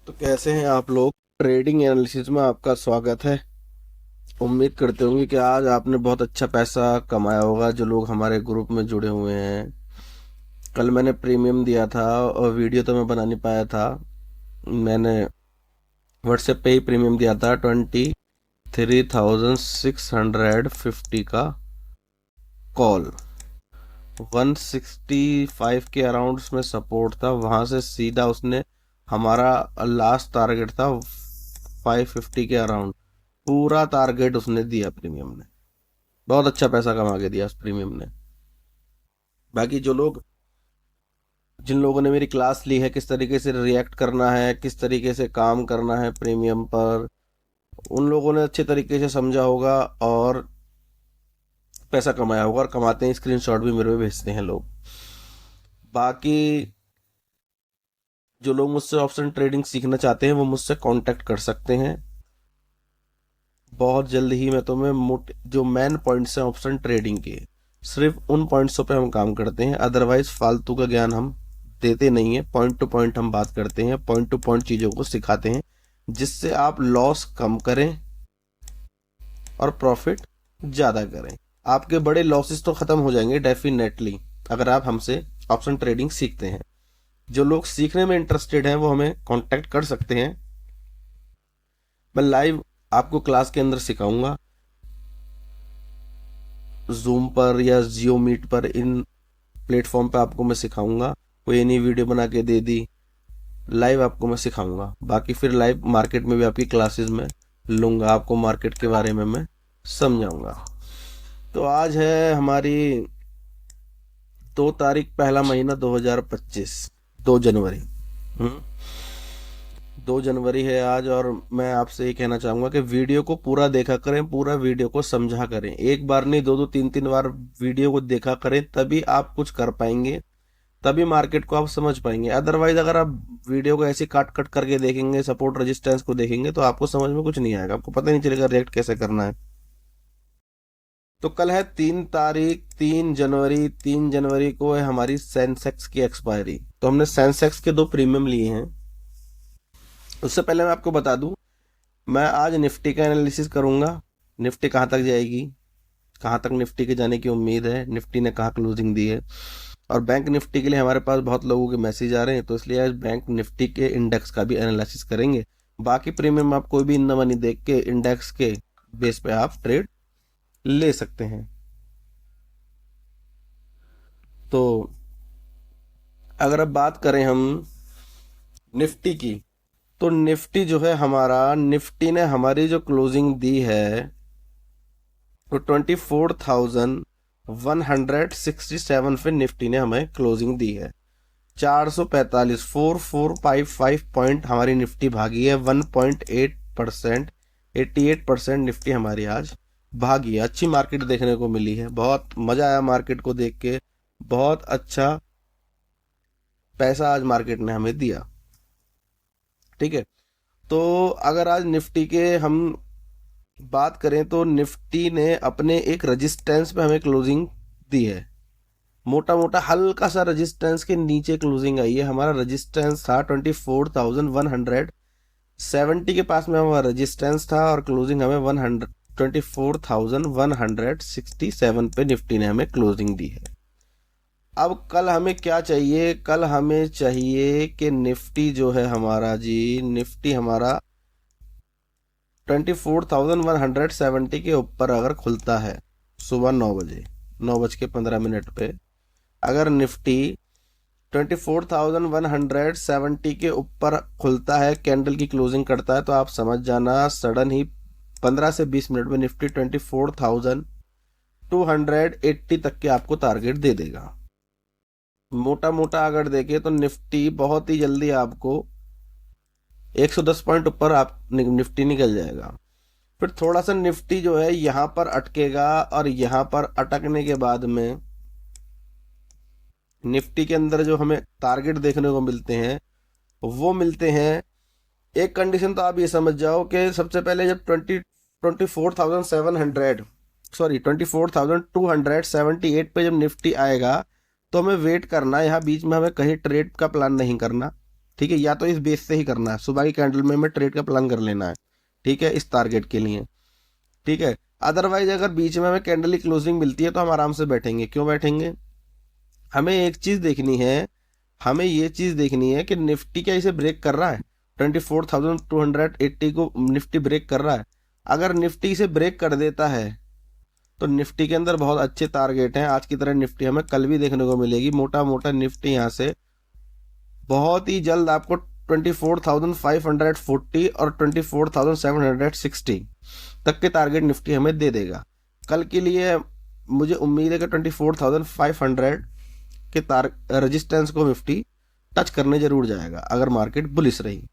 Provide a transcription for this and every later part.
तो कैसे हैं आप लोग। ट्रेडिंग एनालिसिस में आपका स्वागत है। उम्मीद करते होंगे कि आज आपने बहुत अच्छा पैसा कमाया होगा जो लोग हमारे ग्रुप में जुड़े हुए हैं। कल मैंने प्रीमियम दिया था और वीडियो तो मैं बना नहीं पाया था। मैंने व्हाट्सएप पे ही प्रीमियम दिया था 23,650 का कॉल। 165 के अराउंड उसमें सपोर्ट था, वहां से सीधा उसने हमारा लास्ट टारगेट था 550 के अराउंड, पूरा टारगेट उसने दिया प्रीमियम ने। बहुत अच्छा पैसा कमा के दिया उस प्रीमियम ने। बाकी जिन लोगों ने मेरी क्लास ली है किस तरीके से रिएक्ट करना है, किस तरीके से काम करना है प्रीमियम पर, उन लोगों ने अच्छे तरीके से समझा होगा और पैसा कमाया होगा, और कमाते हैं। स्क्रीनशॉट भी मेरे को भेजते हैं लोग। बाकी जो लोग मुझसे ऑप्शन ट्रेडिंग सीखना चाहते हैं वो मुझसे कांटेक्ट कर सकते हैं। बहुत जल्द ही मैं तुम्हें जो मेन पॉइंट्स हैं ऑप्शन ट्रेडिंग के, सिर्फ उन पॉइंट्सों पे हम काम करते हैं। अदरवाइज फालतू का ज्ञान हम देते नहीं है। पॉइंट टू पॉइंट हम बात करते हैं, पॉइंट टू पॉइंट चीज़ों को सिखाते हैं जिससे आप लॉस कम करें और प्रॉफिट ज़्यादा करें। आपके बड़े लॉसेस तो ख़त्म हो जाएंगे डेफिनेटली अगर आप हमसे ऑप्शन ट्रेडिंग सीखते हैं। जो लोग सीखने में इंटरेस्टेड हैं वो हमें कांटेक्ट कर सकते हैं। मैं लाइव आपको क्लास के अंदर सिखाऊंगा, जूम पर या जियो मीट पर, इन प्लेटफॉर्म पे आपको मैं सिखाऊंगा। कोई नई वीडियो बना के दे दी, लाइव आपको मैं सिखाऊंगा। बाकी फिर लाइव मार्केट में भी आपकी क्लासेस में लूंगा, आपको मार्केट के बारे में मैं समझाऊंगा। तो आज है हमारी 2 तारीख, पहला महीना 2025, 2 जनवरी। 2 जनवरी है आज, और मैं आपसे ये कहना चाहूंगा कि वीडियो को पूरा देखा करें, पूरा वीडियो को समझा करें। एक बार नहीं, दो दो तीन तीन बार वीडियो को देखा करें, तभी आप कुछ कर पाएंगे, तभी मार्केट को आप समझ पाएंगे। अदरवाइज अगर आप वीडियो को ऐसे काट कट करके देखेंगे, सपोर्ट रेजिस्टेंस को देखेंगे, तो आपको समझ में कुछ नहीं आएगा, आपको पता नहीं चलेगा रिएक्ट कैसे करना है। तो कल है 3 तारीख, 3 जनवरी। 3 जनवरी को है हमारी सेंसेक्स की एक्सपायरी। तो हमने सेंसेक्स के 2 प्रीमियम लिए हैं। उससे पहले मैं आपको बता दूं, मैं आज निफ्टी का एनालिसिस करूंगा। निफ्टी कहाँ तक जाएगी, कहाँ तक निफ्टी के जाने की उम्मीद है, निफ्टी ने कहाँ क्लोजिंग दी है। और बैंक निफ्टी के लिए हमारे पास बहुत लोगों के मैसेज आ रहे हैं, तो इसलिए आज बैंक निफ्टी के इंडेक्स का भी एनालिसिस करेंगे। बाकी प्रीमियम आप कोई भी इन मनी देख के इंडेक्स के बेस पे आप ट्रेड ले सकते हैं। तो अगर अब बात करें हम निफ्टी की, तो निफ्टी जो है हमारा, निफ्टी ने हमारी जो क्लोजिंग दी है तो 24,167 पे निफ्टी ने हमें क्लोजिंग दी है। 445 4455 पॉइंट हमारी निफ्टी भागी है। 1.8%, 88% निफ्टी हमारी आज भागी है। अच्छी मार्केट देखने को मिली है, बहुत मजा आया मार्केट को देख के। बहुत अच्छा पैसा आज मार्केट ने हमें दिया। ठीक है, तो अगर आज निफ्टी के हम बात करें तो निफ्टी ने अपने एक रेजिस्टेंस पे हमें क्लोजिंग दी है। मोटा मोटा हल्का सा रेजिस्टेंस के नीचे क्लोजिंग आई है। हमारा रेजिस्टेंस था 24,170 के पास में हमारा रेजिस्टेंस था, और क्लोजिंग हमें 24,167 पे निफ्टी ने हमें क्लोजिंग दी है। अब कल हमें क्या चाहिए, कल हमें चाहिए कि निफ्टी जो है हमारा जी, निफ्टी हमारा 24,170 के ऊपर अगर खुलता है सुबह 9 बजे, 9:15 पे, अगर निफ्टी 24,170 के ऊपर खुलता है, कैंडल की क्लोजिंग करता है, तो आप समझ जाना सडन ही 15 से 20 मिनट में निफ्टी 24,280 तक के आपको टारगेट दे देगा। मोटा मोटा अगर देखें तो निफ्टी बहुत ही जल्दी आपको 110 पॉइंट ऊपर आप निफ्टी निकल जाएगा। फिर थोड़ा सा निफ्टी जो है यहां पर अटकेगा, और यहां पर अटकने के बाद में निफ्टी के अंदर जो हमें टारगेट देखने को मिलते हैं वो मिलते हैं। एक कंडीशन तो आप ये समझ जाओ कि सबसे पहले जब 24,700, सॉरी 24,278 पे जब निफ्टी आएगा तो हमें वेट करना है। यहाँ बीच में हमें कहीं ट्रेड का प्लान नहीं करना। ठीक है, या तो इस बेस से ही करना है, सुबह की कैंडल में हमें ट्रेड का प्लान कर लेना है, ठीक है, इस टारगेट के लिए, ठीक है। अदरवाइज अगर बीच में हमें कैंडल की क्लोजिंग मिलती है तो हम आराम से बैठेंगे। क्यों बैठेंगे? हमें एक चीज देखनी है, हमें ये चीज देखनी है कि निफ्टी क्या इसे ब्रेक कर रहा है, 24,280 को निफ्टी ब्रेक कर रहा है। अगर निफ्टी इसे ब्रेक कर देता है तो निफ्टी के अंदर बहुत अच्छे टारगेट हैं। आज की तरह निफ्टी हमें कल भी देखने को मिलेगी। मोटा मोटा निफ्टी यहाँ से बहुत ही जल्द आपको 24,540 और 24,760 तक के टारगेट निफ्टी हमें दे देगा। कल के लिए मुझे उम्मीद है कि 24,500 के रेजिस्टेंस को निफ्टी टच करने जरूर जाएगा अगर मार्केट बुलिश रही।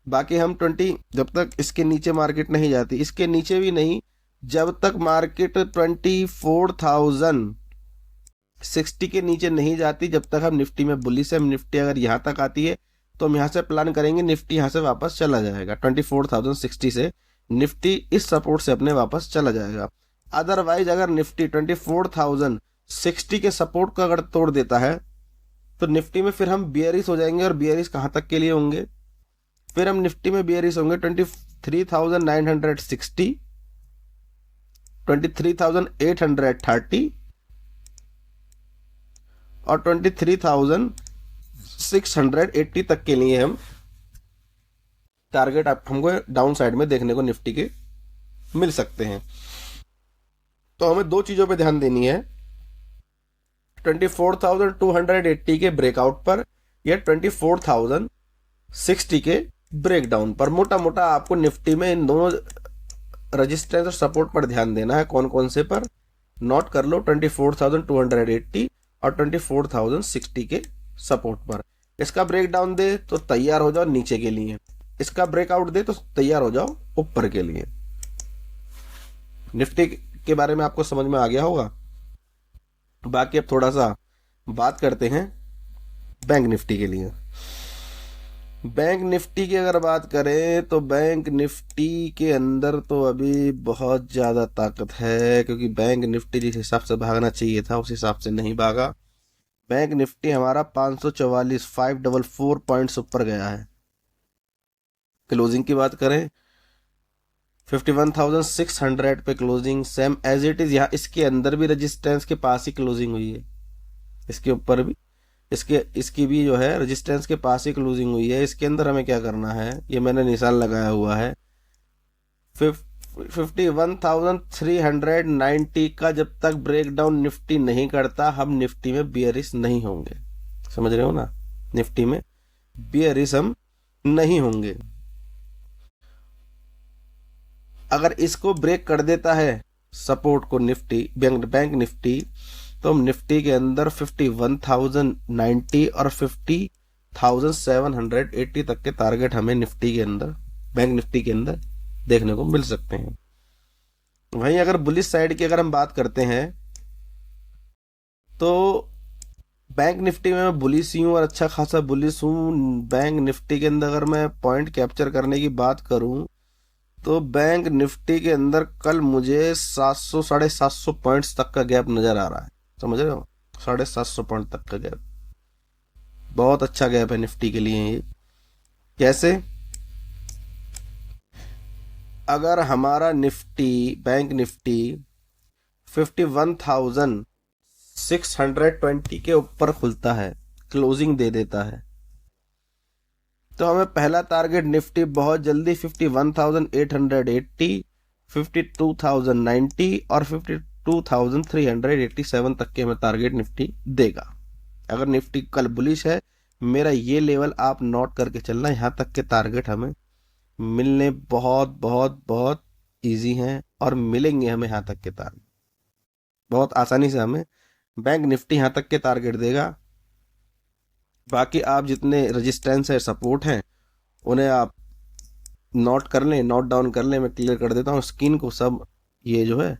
बाकी हम 20 जब तक इसके नीचे मार्केट नहीं जाती, इसके नीचे भी नहीं, जब तक मार्केट 24,060 के नीचे नहीं जाती, जब तक हम निफ्टी में बुलिश है। निफ्टी अगर यहाँ तक आती है तो हम यहाँ से प्लान करेंगे निफ्टी यहाँ से वापस चला जाएगा, 24,060 से निफ्टी इस सपोर्ट से अपने वापस चला जाएगा। अदरवाइज अगर निफ्टी 24,060 के सपोर्ट को अगर तोड़ देता है तो निफ्टी में फिर हम बियरिश हो जाएंगे। और बियरिश कहाँ तक के लिए होंगे? फिर हम निफ्टी में बियरिश होंगे 23,960, 23,830 और 23,680 तक के लिए हम टारगेट हमको डाउन साइड में देखने को निफ्टी के मिल सकते हैं। तो हमें दो चीजों पे ध्यान देनी है, 24,280 के ब्रेकआउट पर या 24,060 के ब्रेकडाउन पर। मोटा मोटा आपको निफ्टी में इन दोनों रेजिस्टेंस और सपोर्ट पर ध्यान देना है। कौन कौन से पर नोट कर लो, 24,280 और 24,060 के सपोर्ट पर। इसका ब्रेकडाउन दे तो तैयार हो जाओ नीचे के लिए, इसका ब्रेकआउट दे तो तैयार हो जाओ ऊपर के लिए। निफ्टी के बारे में आपको समझ में आ गया होगा। बाकी अब थोड़ा सा बात करते हैं बैंक निफ्टी के लिए। बैंक निफ्टी की अगर बात करें तो बैंक निफ्टी के अंदर तो अभी बहुत ज़्यादा ताकत है, क्योंकि बैंक निफ्टी जिस हिसाब से भागना चाहिए था उस हिसाब से नहीं भागा। बैंक निफ्टी हमारा 544 544 पॉइंट्स ऊपर गया है। क्लोजिंग की बात करें 51,600 पे closing, same as it is. यहाँ इसके अंदर भी रेजिस्टेंस के पास ही क्लोजिंग हुई है, इसके ऊपर भी इसकी भी जो है रेजिस्टेंस के पास ही क्लोजिंग हुई है। इसके अंदर हमें क्या करना है, ये मैंने निशान लगाया हुआ है 51,390 का जब तक ब्रेकडाउन निफ्टी नहीं करता हम निफ्टी में बियरिश नहीं होंगे। समझ रहे हो ना, निफ्टी में बियरिश हम नहीं होंगे। अगर इसको ब्रेक कर देता है सपोर्ट को निफ्टी, बैंक निफ्टी, तो हम निफ्टी के अंदर 51,090 और 50,780 तक के टारगेट हमें निफ्टी के अंदर, बैंक निफ्टी के अंदर देखने को मिल सकते हैं। वहीं अगर बुलिश साइड की अगर हम बात करते हैं तो बैंक निफ्टी में मैं बुलिश हूँ और अच्छा खासा बुलिश हूँ। बैंक निफ्टी के अंदर अगर मैं पॉइंट कैप्चर करने की बात करूँ तो बैंक निफ्टी के अंदर कल मुझे 700 750 पॉइंट्स तक का गैप नजर आ रहा है। समझ रहे हो, 750 पॉइंट तक का गैप बहुत अच्छा गैप है निफ्टी के लिए। ये कैसे? अगर हमारा निफ्टी बैंक निफ्टी 51,620 के ऊपर खुलता है, क्लोजिंग दे देता है, तो हमें पहला टारगेट निफ्टी बहुत जल्दी 51,880, 52,090 और 52,387 तक के हमें टारगेट निफ्टी देगा। अगर निफ्टी कल बुलिश है, मेरा ये लेवल आप नोट करके चलना, यहाँ तक के टारगेट हमें मिलने बहुत बहुत बहुत इजी हैं और मिलेंगे हमें यहाँ तक के टारगेट बहुत आसानी से। हमें बैंक निफ्टी यहाँ तक के टारगेट देगा। बाकी आप जितने रेजिस्टेंस है सपोर्ट हैं उन्हें आप नोट कर लें, नोट डाउन कर लें। मैं क्लियर कर देता हूँ स्क्रीन को, सब ये जो है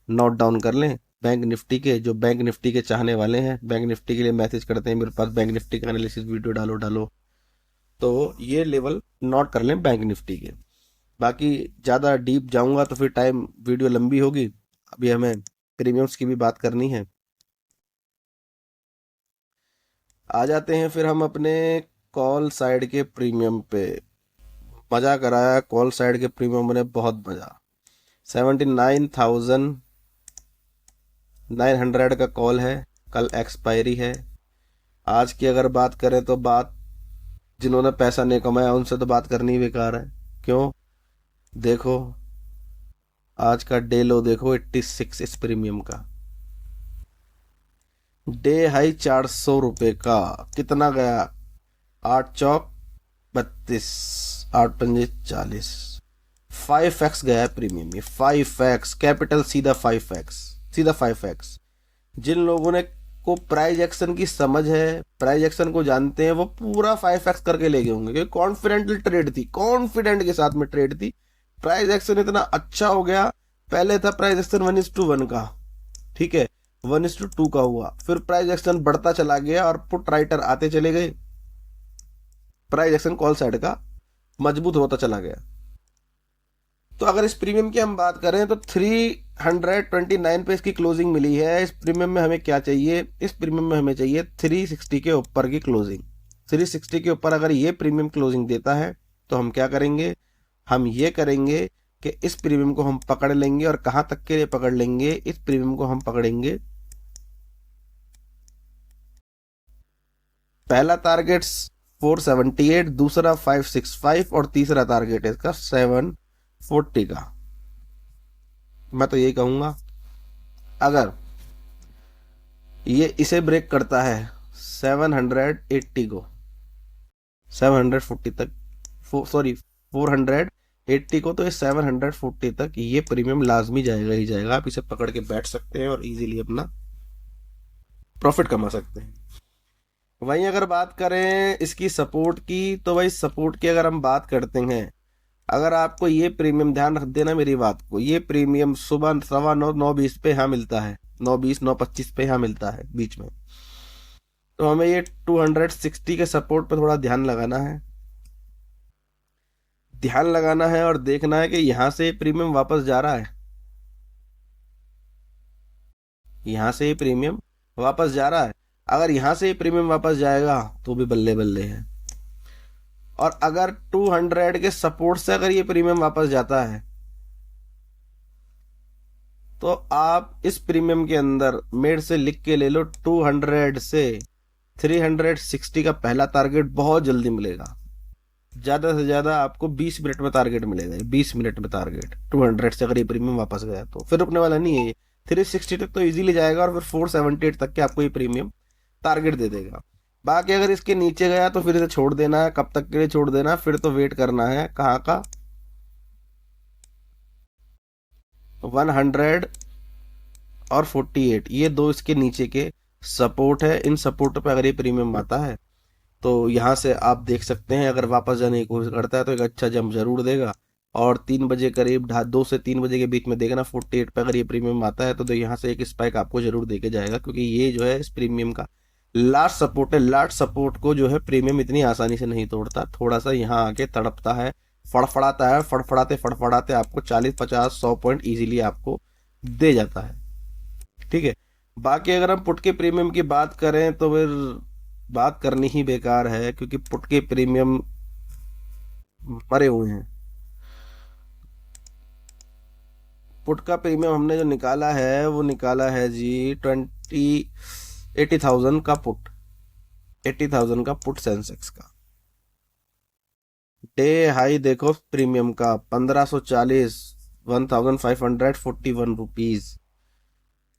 नोट डाउन कर लें। बैंक निफ्टी के जो बैंक निफ्टी के चाहने वाले हैं, बैंक निफ्टी के लिए मैसेज करते हैं मेरे पास बैंक निफ्टी का एनालिसिस वीडियो डालो, तो ये लेवल नोट कर लें बैंक निफ्टी के। बाकी ज़्यादा डीप जाऊंगा तो फिर टाइम वीडियो लंबी होगी। अभी हमें प्रीमियम्स की भी बात करनी है। आ जाते हैं फिर हम अपने कॉल साइड के प्रीमियम पे मजा कराया। कॉल साइड के प्रीमियम ने बहुत मजा। 79,900 का कॉल है। कल एक्सपायरी है। आज की अगर बात करें तो बात, जिन्होंने पैसा नहीं कमाया उनसे तो बात करनी ही बेकार है। क्यों? देखो आज का डे लो देखो 86 इस प्रीमियम का। डे हाई 400 रुपये का। कितना गया? 8 चौक 32, 8 पंजे 40। 5x गया है प्रीमियम में। 5x कैपिटल, सीधा 5x, सीधा 5x। जिन लोगों ने को प्राइज एक्शन की समझ है, प्राइज एक्शन को जानते हैं, वो पूरा 5x करके ले गए होंगे, क्योंकि कॉन्फिडेंटल ट्रेड थी, कॉन्फिडेंट के साथ में ट्रेड थी। प्राइज एक्शन इतना अच्छा हो गया। पहले था प्राइज एक्शन 1:1 का, ठीक है, 1:2 का हुआ, फिर प्राइज एक्शन बढ़ता चला गया और पुट राइटर आते चले गए। प्राइज एक्शन कॉल साइड का मजबूत होता चला गया। तो अगर इस प्रीमियम की हम बात करें तो 329 पे इसकी क्लोजिंग मिली है। इस प्रीमियम में हमें क्या चाहिए? इस प्रीमियम में हमें चाहिए 360 के ऊपर की क्लोजिंग। 360 के ऊपर अगर ये प्रीमियम क्लोजिंग देता है तो हम क्या करेंगे? हम ये करेंगे कि इस प्रीमियम को हम पकड़ लेंगे। और कहां तक के लिए पकड़ लेंगे? इस प्रीमियम को हम पकड़ेंगे, पहला टारगेट 478, दूसरा 565 और तीसरा टारगेट है इसका 740 का। मैं तो यही कहूंगा, अगर ये इसे ब्रेक करता है 780 को, 740 तक, सॉरी 480 को, तो ये 740 तक ये प्रीमियम लाजमी जाएगा ही जाएगा। आप इसे पकड़ के बैठ सकते हैं और इजीली अपना प्रॉफिट कमा सकते हैं। वहीं अगर बात करें इसकी सपोर्ट की, तो भाई सपोर्ट की अगर हम बात करते हैं, अगर आपको ये प्रीमियम, ध्यान रख देना मेरी बात को, ये प्रीमियम सुबह 9:15 9:20 पे यहाँ मिलता है, 9:20 9:25 पे यहाँ मिलता है बीच में। तो हमें ये 260 के सपोर्ट पे थोड़ा ध्यान लगाना है, ध्यान लगाना है और देखना है कि यहाँ से ये प्रीमियम वापस जा रहा है, यहाँ से ये प्रीमियम वापस जा रहा है। अगर यहाँ से ये प्रीमियम वापस जाएगा तो भी बल्ले बल्ले है। और अगर 200 के सपोर्ट से अगर ये प्रीमियम वापस जाता है तो आप इस प्रीमियम के अंदर मेड से लिख के ले लो, 200 से 360 का पहला टारगेट बहुत जल्दी मिलेगा। ज्यादा से ज्यादा आपको 20 मिनट में टारगेट मिलेगा, 20 मिनट में टारगेट 200 से अगर ये प्रीमियम वापस गया तो फिर रुकने वाला नहीं है ये। 360 तक तो इजीली जाएगा और फिर 478 तक के आपको ये प्रीमियम टारगेट दे देगा। बाकी अगर इसके नीचे गया तो फिर इसे छोड़ देना है। कब तक के लिए छोड़ देना है? फिर तो वेट करना है कहाँ का, 100 और 48, ये दो इसके नीचे के सपोर्ट है। इन सपोर्ट पे अगर ये प्रीमियम आता है तो यहाँ से आप देख सकते हैं, अगर वापस जाने की कोशिश करता है तो एक अच्छा जंप जरूर देगा। और 3 बजे करीब, 2 से 3 बजे के बीच में देखना 48 पे अगर ये प्रीमियम आता है तो यहाँ से एक स्पाइक आपको जरूर देके जाएगा, क्योंकि ये जो है इस प्रीमियम का लास्ट सपोर्ट है। लास्ट सपोर्ट को जो है प्रीमियम इतनी आसानी से नहीं तोड़ता, थोड़ा सा यहाँ आके तड़पता है, फड़फड़ाता है, फड़फड़ाते फड़फड़ाते आपको 40 50 100 पॉइंट इजीली आपको दे जाता है, ठीक है। बाकी अगर हम पुट के प्रीमियम की बात करें तो फिर बात करनी ही बेकार है, क्योंकि पुट के प्रीमियम मरे हुए हैं। पुट का प्रीमियम हमने जो निकाला है वो निकाला है जी 80,000 का पुट, 80,000 का पुट सेंसेक्स का। डे हाई देखो प्रीमियम का 1540, 1541 रुपीज।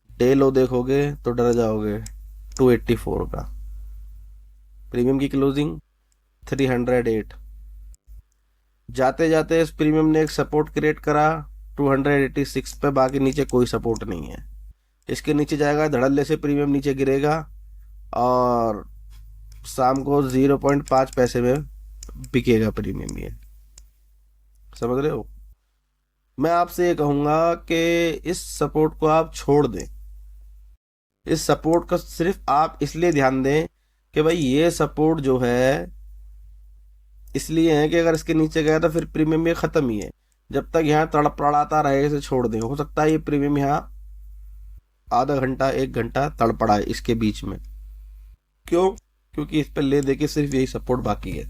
डे लो देखोगे तो डर जाओगे, 284 का। प्रीमियम की क्लोजिंग 308। जाते जाते इस प्रीमियम ने एक सपोर्ट क्रिएट करा 286 पे, बाकी नीचे कोई सपोर्ट नहीं है। इसके नीचे जाएगा धड़ल्ले से प्रीमियम नीचे गिरेगा और शाम को 0.5 पैसे में बिकेगा प्रीमियम। ये समझ रहे हो? मैं आपसे ये कहूंगा कि इस सपोर्ट को आप छोड़ दें। इस सपोर्ट का सिर्फ आप इसलिए ध्यान दें कि भाई ये सपोर्ट जो है इसलिए है कि अगर इसके नीचे गया तो फिर प्रीमियम ये खत्म ही है। जब तक यहाँ तड़पड़ाता रहे इसे छोड़ दें। हो सकता है ये प्रीमियम यहाँ आधा घंटा 1 घंटा तड़पड़ा है इसके बीच में। क्यों? क्योंकि इस पे ले दे के सिर्फ यही सपोर्ट बाकी है।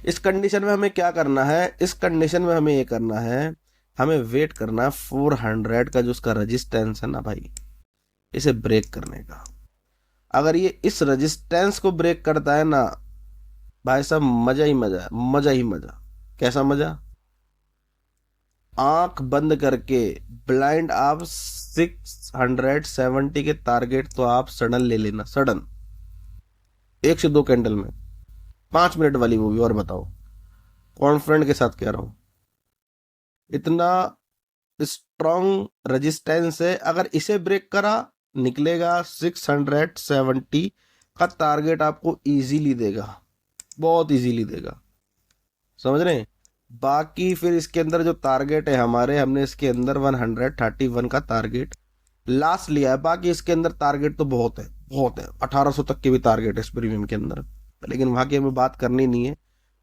इस कंडीशन में हमें क्या करना है, इस कंडीशन में हमें ये करना है, हमें वेट करना है 400 का जो उसका रेजिस्टेंस है ना भाई, इसे ब्रेक करने का। अगर ये इस रेजिस्टेंस को ब्रेक करता है ना भाई साहब, मजा ही मजा है, मजा ही मजा। कैसा मजा? आंख बंद करके ब्लाइंड आप 670 के टारगेट तो आप सडन ले लेना, सडन 1 से 2 कैंडल में, 5 मिनट वाली मूवी। और बताओ, कॉन्फिडेंट के साथ कह रहा हूं, इतना स्ट्रॉन्ग रेजिस्टेंस है। अगर इसे ब्रेक करा, निकलेगा 670 का टारगेट, आपको इजीली देगा, बहुत इजीली देगा, समझ रहे हैं। बाकी फिर इसके अंदर जो टारगेट है हमारे, हमने इसके अंदर 131 का टारगेट लास्ट लिया है। बाकी इसके अंदर टारगेट तो बहुत है, बहुत है, 1800 तक के भी टारगेट है इस प्रीमियम के अंदर, लेकिन वहां की हमें बात करनी नहीं है।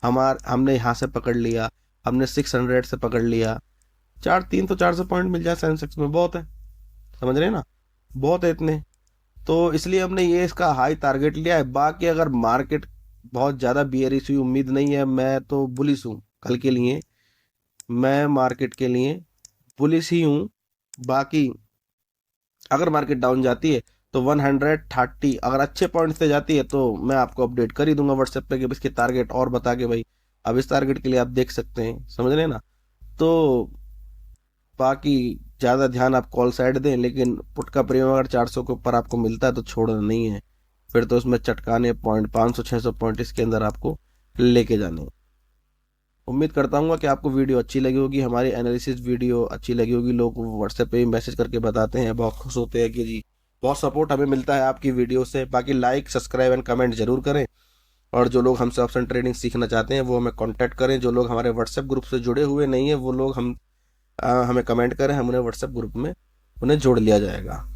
हमने यहाँ से पकड़ लिया, हमने 600 से पकड़ लिया, 400 पॉइंट मिल जाए सेंसेक्स में, बहुत है, समझ रहे हैं ना, बहुत है इतने। तो इसलिए हमने ये इसका हाई टारगेट लिया है। बाकी अगर मार्केट बहुत ज़्यादा बियरिश हुई, उम्मीद नहीं है, मैं तो बुलिश हूँ कल के लिए, मैं मार्केट के लिए बुलिश ही हूँ। बाकी अगर मार्केट डाउन जाती है तो 130 अगर अच्छे पॉइंट से जाती है तो मैं आपको अपडेट कर ही दूंगा व्हाट्सएप पे कि इसके टारगेट और बता के भाई अब इस टारगेट के लिए आप देख सकते हैं, समझ रहे हैं ना। तो बाकी ज़्यादा ध्यान आप कॉल साइड दें, लेकिन पुट का प्रीमियम अगर 400 के ऊपर आपको मिलता है तो छोड़ना नहीं है, फिर तो उसमें चटकाने पॉइंट 500-600 पॉइंट इसके अंदर आपको लेके जाने हैं। उम्मीद करता हूँ कि आपको वीडियो अच्छी लगी होगी, हमारी एनालिसिस वीडियो अच्छी लगी होगी। लोग व्हाट्सएप पे भी मैसेज करके बताते हैं, बहुत खुश होते हैं कि जी बहुत सपोर्ट हमें मिलता है आपकी वीडियो से। बाकी लाइक, सब्सक्राइब एंड कमेंट जरूर करें, और जो लोग हमसे ऑप्शन ट्रेडिंग सीखना चाहते हैं वो हमें कांटेक्ट करें। जो लोग हमारे व्हाट्सएप ग्रुप से जुड़े हुए नहीं है वो लोग हमें कमेंट करें, हम उन्हें व्हाट्सएप ग्रुप में उन्हें जोड़ लिया जाएगा।